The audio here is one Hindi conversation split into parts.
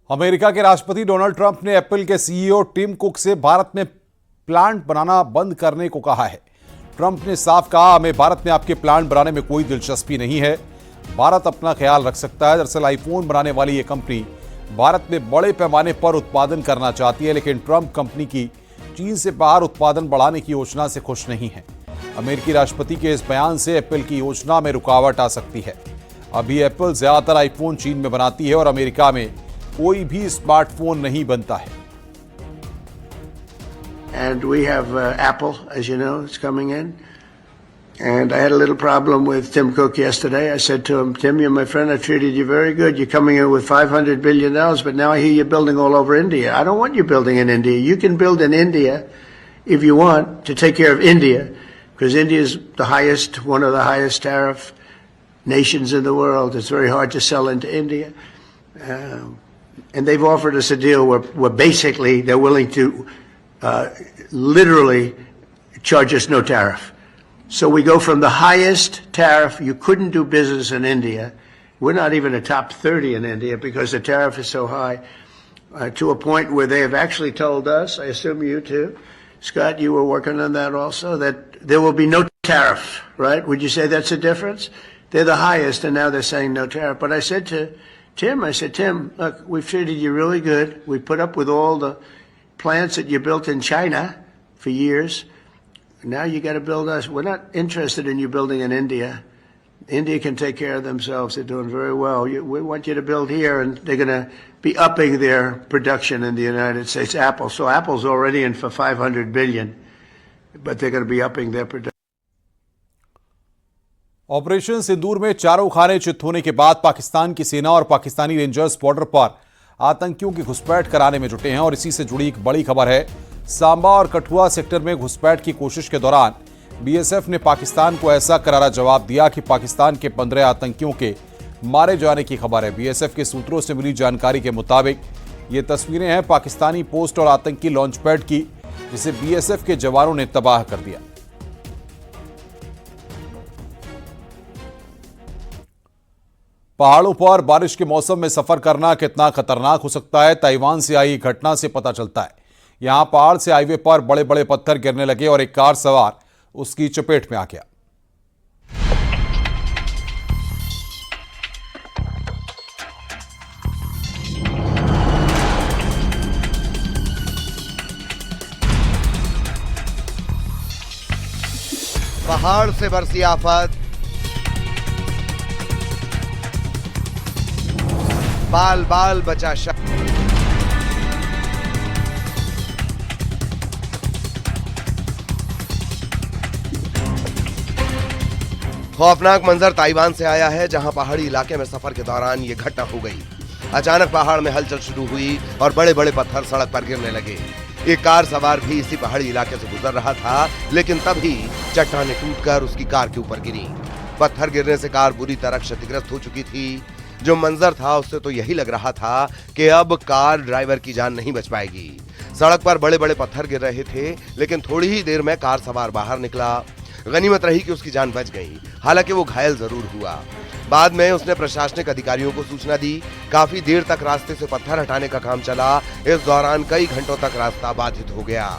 अमेरिका के राष्ट्रपति डोनाल्ड ट्रंप ने एप्पल के सीईओ टिम कुक से भारत में प्लांट बनाना बंद करने को कहा है। ट्रंप ने साफ कहा, हमें भारत में आपके प्लांट बनाने में कोई दिलचस्पी नहीं है। भारत अपना ख्याल रख सकता है। दरअसल आईफोन बनाने वाली ये कंपनी भारत में बड़े पैमाने पर उत्पादन करना चाहती है, लेकिन ट्रंप कंपनी की चीन से बाहर उत्पादन बढ़ाने की योजना से खुश नहीं है। अमेरिकी राष्ट्रपति के इस बयान से एप्पल की योजना में रुकावट आ सकती है। अभी एप्पल ज्यादातर आईफोन चीन में बनाती है और अमेरिका में कोई भी स्मार्टफोन नहीं बनता है। And we have Apple, as you know, it's coming in. And I had a little problem with Tim Cook yesterday. I said to him, Tim, you're my friend. I treated you very good. You're coming in with $500 billion, but now I hear you're building all over India. I don't want you building in India. You can build in India if you want to take care of India, because India is one of the highest tariff nations in the world. It's very hard to sell into India. And they've offered us a deal where basically they're willing to literally charge us no tariff. So we go from the highest tariff, you couldn't do business in India. We're not even a top 30 in India because the tariff is so high, to a point where they have actually told us, I assume you too, Scott, you were working on that also, that there will be no tariff, right? Would you say that's a difference? They're the highest and now they're saying no tariff. But I said to Tim, Tim, look, we've treated you really good. We put up with all the plants that you built in China for years. Now you got to build us. We're not interested in you building in India. India can take care of themselves. They're doing very well. We want you to build here, and they're going to be upping their production in the United States. Apple. So Apple's already in for $500 billion, but they're going to be upping their production. Operation Sindoor में चारों खाने चित होने के बाद पाकिस्तान की सेना और पाकिस्तानी रेंजर्स बॉर्डर पर आतंकियों की घुसपैठ कराने में जुटे हैं और इसी से जुड़ी एक बड़ी खबर है। सांबा और कठुआ सेक्टर में घुसपैठ की कोशिश के दौरान बीएसएफ ने पाकिस्तान को ऐसा करारा जवाब दिया कि पाकिस्तान के 15 आतंकियों के मारे जाने की खबर है। बीएसएफ के सूत्रों से मिली जानकारी के मुताबिक ये तस्वीरें हैं पाकिस्तानी पोस्ट और आतंकी लॉन्च पैड की, जिसे बीएसएफ के जवानों ने तबाह कर दिया। पहाड़ों पर बारिश के मौसम में सफर करना कितना खतरनाक हो सकता है, ताइवान से आई घटना से पता चलता है। यहां पहाड़ से हाईवे पर बड़े बड़े पत्थर गिरने लगे और एक कार सवार उसकी चपेट में आ गया। पहाड़ से बरसी आफत, बाल बाल बचा शक। खौफनाक मंजर ताइवान से आया है, जहां पहाड़ी इलाके में सफर के दौरान ये घटना हो गई। अचानक पहाड़ में हलचल शुरू हुई और बड़े बड़े पत्थर सड़क पर गिरने लगे। एक कार सवार भी इसी पहाड़ी इलाके से गुजर रहा था, लेकिन तभी चट्टानें टूटकर उसकी कार के ऊपर गिरी। पत्थर गिरने से कार बुरी तरह क्षतिग्रस्त हो चुकी थी। जो मंजर था उससे तो यही लग रहा था कि अब कार ड्राइवर की जान नहीं बच पाएगी। सड़क पर बड़े बड़े पत्थर गिर रहे थे, लेकिन थोड़ी ही देर में कार सवार बाहर निकला। गनीमत रही कि उसकी जान बच गई, हालांकि वो घायल जरूर हुआ। बाद में उसने प्रशासनिक अधिकारियों को सूचना दी। काफी देर तक रास्ते से पत्थर हटाने का काम चला। इस दौरान कई घंटों तक रास्ता बाधित हो गया।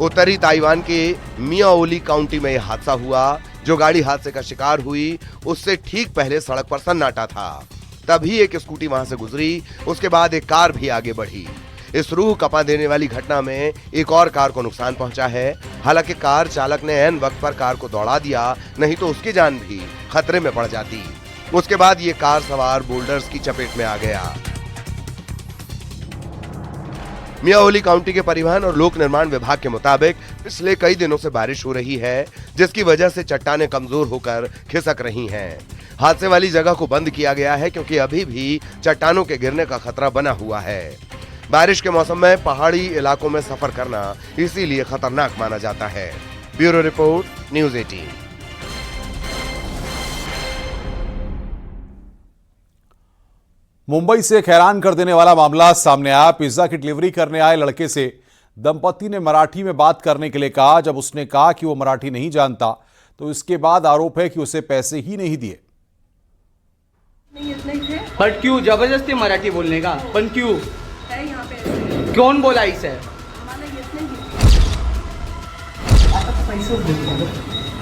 उत्तरी ताइवान के मियाओली काउंटी में यह हादसा हुआ। जो गाड़ी हादसे का शिकार हुई, उससे ठीक पहले सड़क पर सन्नाटा था। तभी एक स्कूटी वहां से गुजरी, उसके बाद एक कार भी आगे बढ़ी। इस रूह कपा देने वाली घटना में एक और कार को नुकसान पहुंचा है। हालांकि कार चालक ने ऐन वक्त पर कार को दौड़ा दिया, नहीं तो उसकी जान भी खतरे में पड़ जाती। उसके बाद ये कार सवार बोल्डर्स की चपेट में आ गया। मियाओली काउंटी के परिवहन और लोक निर्माण विभाग के मुताबिक पिछले कई दिनों से बारिश हो रही है, जिसकी वजह से चट्टानें कमजोर होकर खिसक रही हैं। हादसे वाली जगह को बंद किया गया है क्योंकि अभी भी चट्टानों के गिरने का खतरा बना हुआ है। बारिश के मौसम में पहाड़ी इलाकों में सफर करना इसीलिए खतरनाक माना जाता है। Bureau report, news 18। मुंबई से एक हैरान कर देने वाला मामला सामने आया। पिज्जा की डिलीवरी करने आए लड़के से दंपति ने मराठी में बात करने के लिए कहा। जब उसने कहा कि वो मराठी नहीं जानता, तो इसके बाद आरोप है कि उसे पैसे ही नहीं दिए। नहीं इतना ही थे। बट क्यों जबरदस्ती मराठी बोलने का? पण क्यों? है यहाँ पे कौन बोला इसे? हमारा ये इतना ही।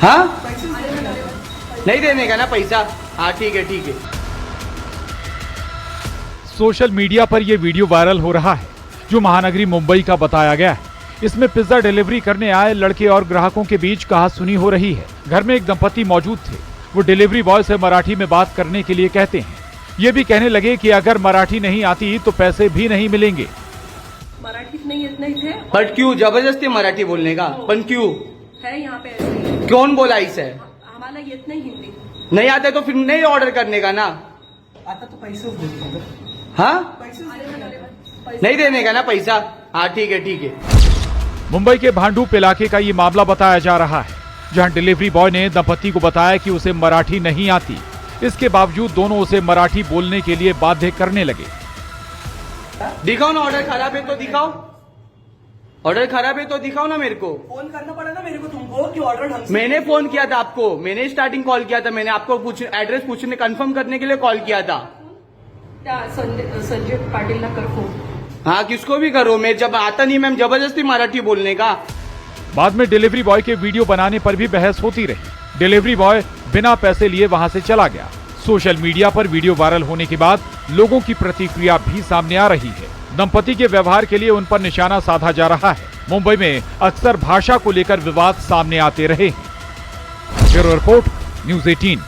हाँ, नहीं देने का ना पैसा? हाँ ठीक है ठीक है। सोशल मीडिया पर यह वीडियो वायरल हो रहा है जो महानगरी मुंबई का बताया गया है। इसमें पिज्जा डिलीवरी करने आए लड़के और ग्राहकों के बीच कहासुनी हो रही है। घर में एक दंपति मौजूद थे। वो डिलीवरी बॉय से मराठी में बात करने के लिए कहते हैं। ये भी कहने लगे कि अगर मराठी नहीं आती तो पैसे भी नहीं मिलेंगे। मराठी नहीं इतना ही थे। बट क्यों जबरदस्ती मराठी बोलने का? पण क्यों? है यहाँ पे कौन बोला इसे? हमारा ये इतना ही हिंदी। नहीं आते तो फिर नहीं ऑर्डर करने का ना? आता तो पैसे हाँ, नहीं देने का ना पैसा? हाँ ठीक है ठीक है। मुंबई के भांडुप इलाके का ये मामला बताया जा रहा है, जहां डिलीवरी बॉय ने दंपति को बताया कि उसे मराठी नहीं आती। इसके बावजूद दोनों उसे मराठी बोलने के लिए बाध्य करने लगे। दिखाओ ना, ऑर्डर खराब है तो दिखाओ। ऑर्डर खराब है तो दिखाओ ना मेरे को। फोन करना पड़ा ना मेरे को तुमको कि ऑर्डर ढंग से। मैंने फोन किया था आपको, मैंने स्टार्टिंग कॉल किया था, मैंने आपको एड्रेस पूछने कंफर्म करने के लिए कॉल किया था। त्या संजय पाटिल ना कर फोन। हाँ किसको भी करो, मैं जब आता नहीं मैम जबरदस्ती मराठी बोलने का। बाद में डिलीवरी बॉय के वीडियो बनाने पर भी बहस होती रही। डिलीवरी बॉय बिना पैसे लिए वहां से चला गया। सोशल मीडिया पर वीडियो वायरल होने के बाद लोगों की प्रतिक्रिया भी सामने आ रही है। दंपति के व्यवहार के लिए उन पर निशाना साधा जा रहा है। मुंबई में अक्सर भाषा को लेकर विवाद सामने आते रहे हैं। Bureau report, news 18।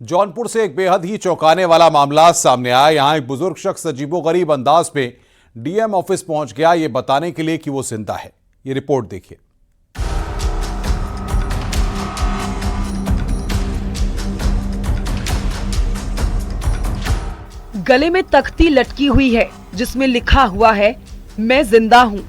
जौनपुर से एक बेहद ही चौंकाने वाला मामला सामने आया। यहां एक बुजुर्ग शख्स अजीबोगरीब अंदाज में डीएम ऑफिस पहुंच गया ये बताने के लिए कि वो जिंदा है। ये रिपोर्ट देखिए। गले में तख्ती लटकी हुई है जिसमें लिखा हुआ है, मैं जिंदा हूँ।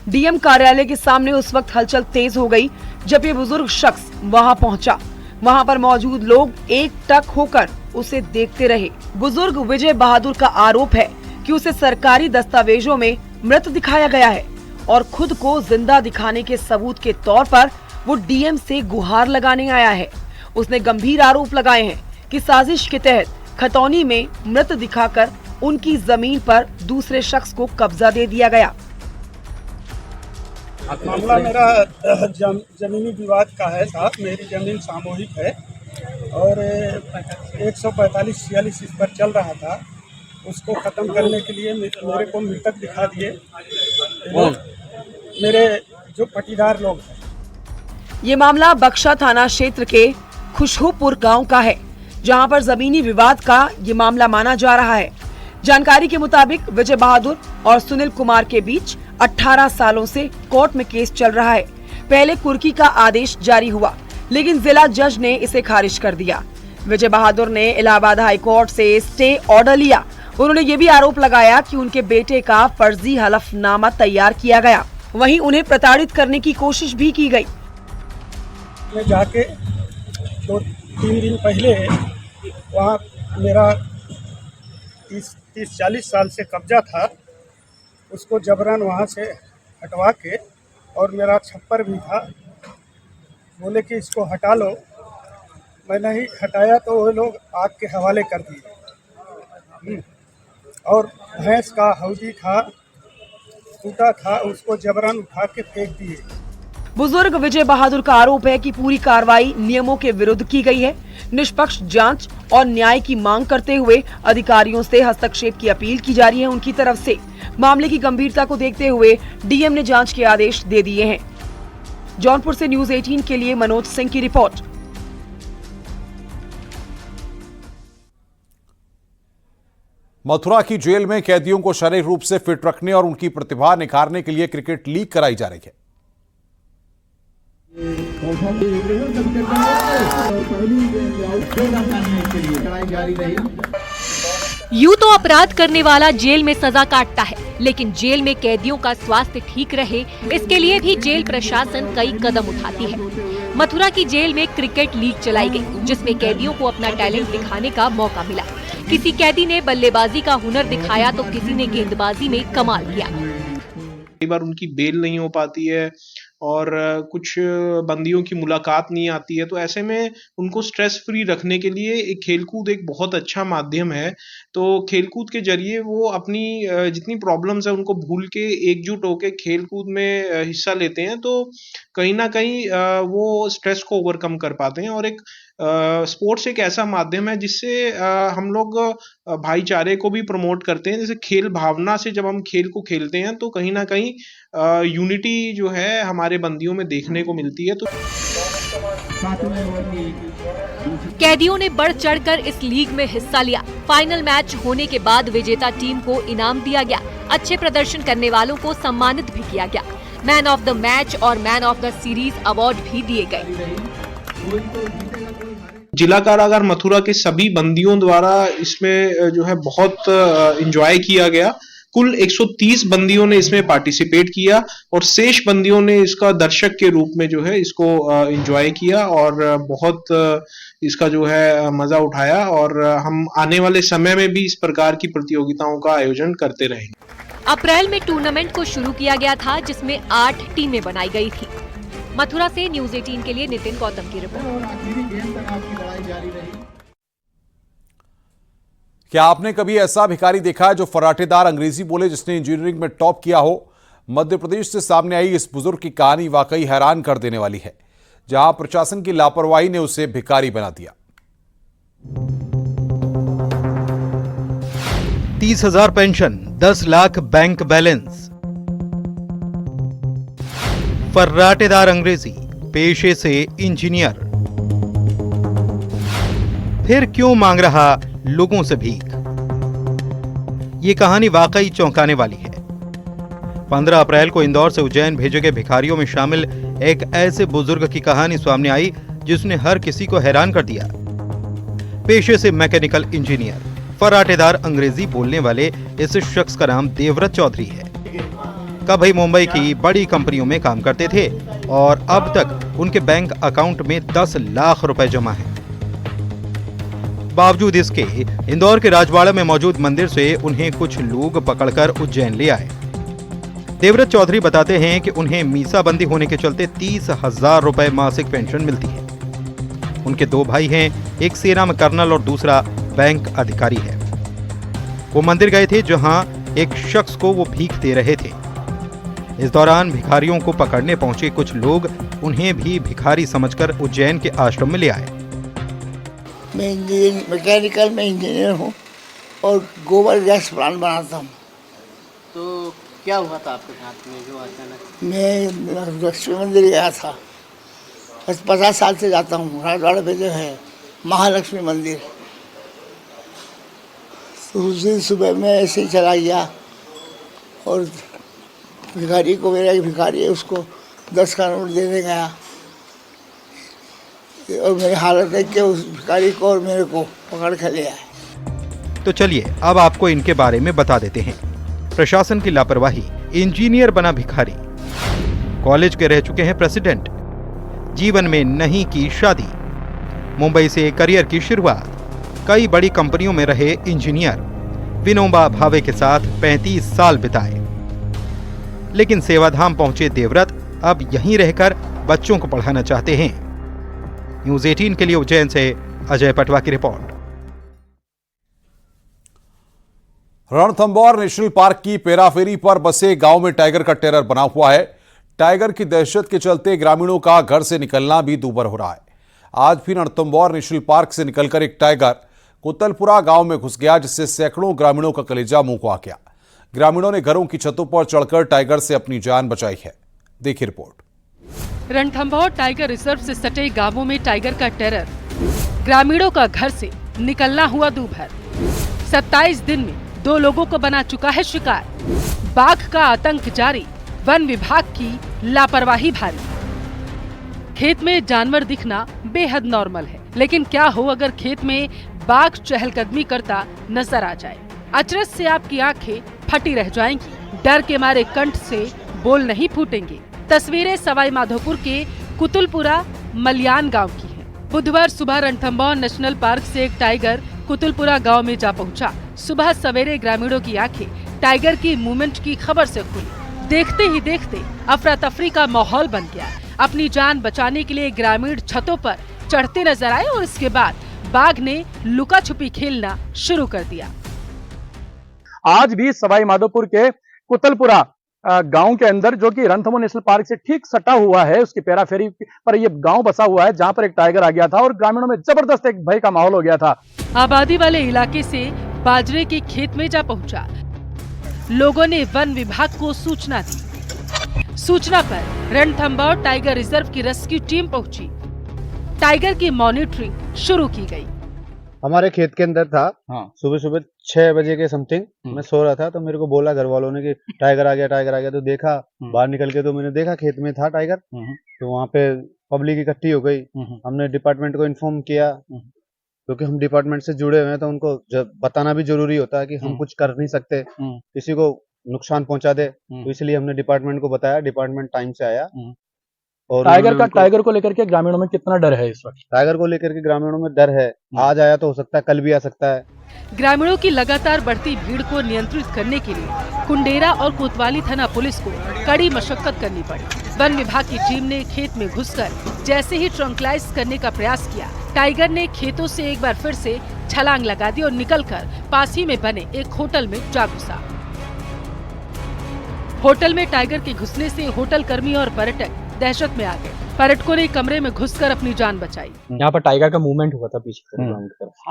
डीएम कार्यालय के सामने उस वक्त हलचल तेज हो गई जब ये बुजुर्ग शख्स वहां पहुंचा। वहां पर मौजूद लोग एकटक होकर उसे देखते रहे। बुजुर्ग विजय बहादुर का आरोप है कि उसे सरकारी दस्तावेजों में मृत दिखाया गया है और खुद को जिंदा दिखाने के सबूत के तौर पर वो डीएम से गुहार लगाने आया है। उसने गंभीर आरोप लगाए हैं कि साजिश के तहत खतौनी में मृत दिखाकर उनकी जमीन पर दूसरे शख्स को कब्जा दे दिया गया। मामला मेरा जमीनी विवाद का है साहब। मेरी जमीन सामूहिक है और 145-46 इस पर चल रहा था। उसको ख़त्म करने के लिए मेरे को मृतक दिखा दिए मेरे जो पटीदार लोग हैं। ये मामला बक्शा थाना क्षेत्र के खुशबूपुर गांव का है, जहां पर जमीनी विवाद का ये मामला माना जा रहा है। जानकारी के मुताबिक विजय बहादुर और सुनील कुमार के बीच 18 सालों से कोर्ट में केस चल रहा है। पहले कुर्की का आदेश जारी हुआ, लेकिन जिला जज ने इसे खारिज कर दिया। विजय बहादुर ने इलाहाबाद हाई कोर्ट से स्टे ऑर्डर लिया। उन्होंने ये भी आरोप लगाया कि उनके बेटे का फर्जी हलफनामा तैयार किया गया। वहीं उन्हें प्रताड़ित करने की कोशिश भी की गई। मैं जाके 2-3 दिन पहले वहाँ मेरा 30-40 साल से कब्जा था, उसको जबरन वहाँ से हटवा के, और मेरा छप्पर भी था, बोले कि इसको हटा लो। मैं नहीं हटाया तो वो लोग आग के हवाले कर दिए। और भैंस का हौदी था, टूटा था, उसको जबरन उठा के फेंक दिए। बुजुर्ग विजय बहादुर का आरोप है कि पूरी कार्रवाई नियमों के विरुद्ध की गई है। निष्पक्ष जांच और न्याय की मांग करते हुए अधिकारियों से हस्तक्षेप की अपील की जा रही है उनकी तरफ से। मामले की गंभीरता को देखते हुए डीएम ने जांच के आदेश दे दिए हैं। जौनपुर से न्यूज़ 18 के लिए मनोज सिंह की रिपोर्ट। मथुरा की जेल में कैदियों को शारीरिक रूप से फिट रखने और उनकी प्रतिभा निखारने के लिए क्रिकेट लीग कराई जा रही है। यूं तो अपराध करने वाला जेल में सजा काटता है, लेकिन जेल में कैदियों का स्वास्थ्य ठीक रहे, इसके लिए भी जेल प्रशासन कई कदम उठाती है। मथुरा की जेल में क्रिकेट लीग चलाई गई, जिसमें कैदियों को अपना टैलेंट दिखाने का मौका मिला। किसी कैदी ने बल्लेबाजी का हुनर दिखाया तो किसी ने गेंदबाजी में कमाल किया। कई बार उनकी बेल नहीं हो पाती है, और कुछ बंदियों की मुलाकात नहीं आती है। तो ऐसे में उनको स्ट्रेस फ्री रखने के लिए एक खेलकूद एक बहुत अच्छा माध्यम है। तो खेलकूद के जरिए वो अपनी जितनी प्रॉब्लम्स है उनको भूल के एकजुट होकर खेलकूद में हिस्सा लेते हैं, तो कहीं ना कहीं वो स्ट्रेस को ओवरकम कर पाते हैं। और एक स्पोर्ट्स एक ऐसा माध्यम है जिससे हम लोग भाईचारे को भी प्रमोट करते हैं। जैसे खेल भावना से जब हम खेल को खेलते हैं तो कहीं ना कहीं यूनिटी जो है हमारे बंदियों में देखने को मिलती है। तो कैदियों ने बढ़ चढ़कर इस लीग में हिस्सा लिया। फाइनल मैच होने के बाद विजेता टीम को इनाम दिया गया। अच्छे प्रदर्शन करने वालों को सम्मानित भी किया गया। मैन ऑफ द मैच और man of the series award भी दिए गए। जिला कारागार मथुरा के सभी बंदियों द्वारा इसमें जो है बहुत एंजॉय किया गया। कुल 130 बंदियों ने इसमें पार्टिसिपेट किया और शेष बंदियों ने इसका दर्शक के रूप में जो है इसको एंजॉय किया और बहुत इसका जो है मजा उठाया। और हम आने वाले समय में भी इस प्रकार की प्रतियोगिताओं का आयोजन करते रहेंगे। अप्रैल में टूर्नामेंट को शुरू किया गया था जिसमें 8 टीमें बनाई गई थी। मथुरा से न्यूज 18 के लिए नितिन गौतम की रिपोर्ट। क्या आपने कभी ऐसा भिखारी देखा है जो फर्राटेदार अंग्रेजी बोले, जिसने इंजीनियरिंग में टॉप किया हो? मध्य प्रदेश से सामने आई इस बुजुर्ग की कहानी वाकई हैरान कर देने वाली है, जहां प्रशासन की लापरवाही ने उसे भिखारी बना दिया। 30,000 पेंशन, 10 लाख बैंक बैलेंस। फर्राटेदार अंग्रेजी, पेशे से इंजीनियर, फिर क्यों मांग रहा लोगों से भीख? ये कहानी वाकई चौंकाने वाली है। 15 अप्रैल को इंदौर से उज्जैन भेजे गए भिखारियों में शामिल एक ऐसे बुजुर्ग की कहानी सामने आई जिसने हर किसी को हैरान कर दिया। पेशे से मैकेनिकल इंजीनियर, फर्राटेदार अंग्रेजी बोलने वाले इस शख्स का नाम देवव्रत चौधरी है। कभी मुंबई की बड़ी कंपनियों में काम करते थे और अब तक उनके बैंक अकाउंट में 10 लाख रुपए जमा हैं। बावजूद इसके इंदौर के राजवाड़ा में मौजूद मंदिर से उन्हें कुछ लोग पकड़कर उज्जैन ले आए। देवव्रत चौधरी बताते हैं कि उन्हें मीसाबंदी होने के चलते 30,000 रुपए मासिक पेंशन मिलती है। उनके 2 भाई हैं, एक सेना में कर्नल और दूसरा बैंक अधिकारी है। वो मंदिर गए थे जहां एक शख्स को वो भीख दे रहे थे। इस दौरान भिखारियों को पकड़ने पहुंचे कुछ लोग उन्हें भी भिखारी समझकर उज्जैन के आश्रम में ले आए। मैं मैकेनिकल में इंजीनियर हूँ और गोबर गैस प्लांट बनाता हूँ। तो क्या हुआ था आपके साथ में जो अचानक? मैं लक्ष्मी मंदिर गया था, 50 साल से जाता हूँ। राजवाड़ा पे जो है महालक्ष्मी मंदिर, तो उस दिन सुबह मैं ऐसे ही चला गया और भिखारी को, मेरा एक भिखारी है, उसको 10 का नोट देने गया और मेरी हालत देख के उस भिखारी को और मेरे को पकड़ कर ले आए। तो चलिए अब आपको इनके बारे में बता देते हैं। प्रशासन की लापरवाही, इंजीनियर बना भिखारी, कॉलेज के रह चुके हैं प्रेसिडेंट, जीवन में नहीं की शादी, मुंबई से करियर की शुरुआत, कई बड़ी कंपनियों में रहे इंजीनियर, विनोबा भावे के साथ 35 साल बिताए। लेकिन सेवाधाम पहुंचे देवव्रत अब यहीं रहकर बच्चों को पढ़ाना चाहते हैं। न्यूज 18 के लिए उज्जैन से अजय पटवा की रिपोर्ट। रणथंभौर नेशनल पार्क की पेराफेरी पर बसे गांव में टाइगर का टेरर बना हुआ है। टाइगर की दहशत के चलते ग्रामीणों का घर से निकलना भी दूभर हो रहा है। आज भी रणथंभौर नेशनल पार्क से निकलकर एक टाइगर कुतलपुरा गांव में घुस गया, जिससे सैकड़ों ग्रामीणों का कलेजा मुंह को आ गया। ग्रामीणों ने घरों की छतों पर चढ़कर टाइगर से अपनी जान बचाई है। देखिए रिपोर्ट। रणथंभौर टाइगर रिजर्व से सटे गांवों में टाइगर का टेरर, ग्रामीणों का घर से निकलना हुआ दूभर। 27 दिन में 2 लोगों को बना चुका है शिकार। बाघ का आतंक जारी, वन विभाग की लापरवाही भारी। खेत में जानवर दिखना बेहद नॉर्मल है, लेकिन क्या हो अगर खेत में बाघ चहलकदमी करता नजर आ जाए? अचरज से आपकी आंखें फटी रह जाएंगी, डर के मारे कंठ से बोल नहीं फूटेंगे। तस्वीरें सवाई माधोपुर के कुतुलपुरा मलियान गांव की हैं। बुधवार सुबह रणथंभौर नेशनल पार्क से एक टाइगर कुतुलपुरा गांव में जा पहुंचा। सुबह सवेरे ग्रामीणों की आंखें टाइगर की मूवमेंट की खबर से खुली। देखते ही देखते अफरा तफरी का माहौल बन गया। अपनी जान बचाने के लिए ग्रामीण छतों पर चढ़ते नजर आए और इसके बाद बाघ ने लुका छुपी खेलना शुरू कर दिया। आज भी सवाई माधोपुर के कुतलपुरा गांव के अंदर, जो कि रणथंभौर नेशनल पार्क से ठीक सटा हुआ है, उसकी पेराफेरी पर यह गांव बसा हुआ है, जहां पर एक टाइगर आ गया था और ग्रामीणों में जबरदस्त एक भय का माहौल हो गया था। आबादी वाले इलाके से बाजरे के खेत में जा पहुंचा। लोगों ने वन विभाग को सूचना दी। सूचना पर रणथंभौर टाइगर रिजर्व की रेस्क्यू टीम पहुंची। टाइगर की मॉनिटरिंग शुरू की गई। हमारे खेत के अंदर था। सुबह सुबह 6 बजे के समथिंग मैं सो रहा था, तो मेरे को बोला घर वालों ने कि टाइगर आ गया, टाइगर आ गया। तो देखा, बाहर निकल के तो मैंने देखा खेत में था टाइगर। तो वहाँ पे पब्लिक इकट्ठी हो गई। हमने डिपार्टमेंट को इन्फॉर्म किया, क्योंकि हम डिपार्टमेंट से जुड़े हुए हैं, तो उनको बताना भी जरूरी होता है कि हम कुछ कर नहीं सकते, किसी को नुकसान पहुंचा दे। तो इसलिए हमने डिपार्टमेंट को बताया, डिपार्टमेंट टाइम से आया। और टाइगर को लेकर के ग्रामीणों में कितना डर है इस वक्त? टाइगर को लेकर के ग्रामीणों में डर है। आज आया तो हो सकता है कल भी आ सकता है। ग्रामीणों की लगातार बढ़ती भीड़ को नियंत्रित करने के लिए कुंडेरा और कोतवाली थाना पुलिस को कड़ी मशक्कत करनी पड़ी। वन विभाग की टीम ने खेत में घुसकर जैसे ही ट्रंकलाइज करने का प्रयास किया, टाइगर ने खेतों से एक बार फिर से छलांग लगा दी और निकलकर पास ही में बने एक होटल में जा घुसा। होटल में टाइगर के घुसने से होटल कर्मी और पर्यटक दहशत में आ गए। पर्यटकों ने कमरे में घुसकर अपनी जान बचाई। यहाँ पर टाइगर का मूवमेंट हुआ था पीछे से,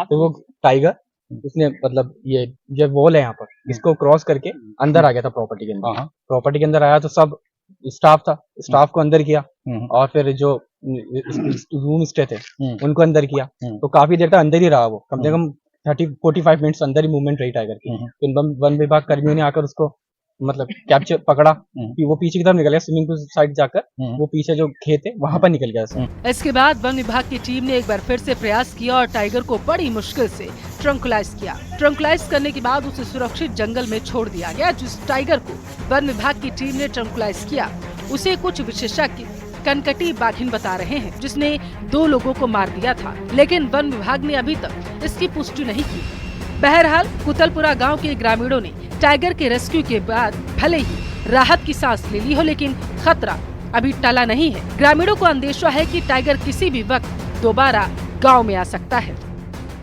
तो वो टाइगर उसने मतलब ये जो वॉल है यहाँ पर, इसको क्रॉस करके अंदर आ गया था प्रॉपर्टी के अंदर। प्रॉपर्टी के अंदर आया तो सब स्टाफ था, स्टाफ को अंदर किया और फिर जो रूम स्टे थे उनको अंदर किया। तो काफी देर तक अंदर ही रहा वो, कम से कम 30-45 मिनट्स अंदर ही मूवमेंट रही टाइगर की। तो वन विभाग कर्मियों ने आकर उसको मतलब कैप्चर पकड़ा कि वो पीछे की तरफ निकल गया, स्विमिंग पूल साइड जाकर वो पीछे जो खेत है वहां पर निकल गया। इसके बाद वन विभाग की टीम ने एक बार फिर से प्रयास किया और टाइगर को बड़ी मुश्किल से ट्रंकुलाइज किया। ट्रंकुलाइज करने के बाद उसे सुरक्षित जंगल में छोड़ दिया गया। जिस टाइगर को वन विभाग की टीम ने ट्रंकुलाइज किया, उसे कुछ विशेषज्ञ कनकटी बाघिन बता रहे हैं, जिसने 2 लोगों को मार दिया था, लेकिन वन विभाग ने अभी तक इसकी पुष्टि नहीं की। बहरहाल कुतलपुरा गांव के ग्रामीणों ने टाइगर के रेस्क्यू के बाद भले ही राहत की सांस ले ली हो, लेकिन खतरा अभी टला नहीं है। ग्रामीणों को अंदेशा है कि टाइगर किसी भी वक्त दोबारा गांव में आ सकता है।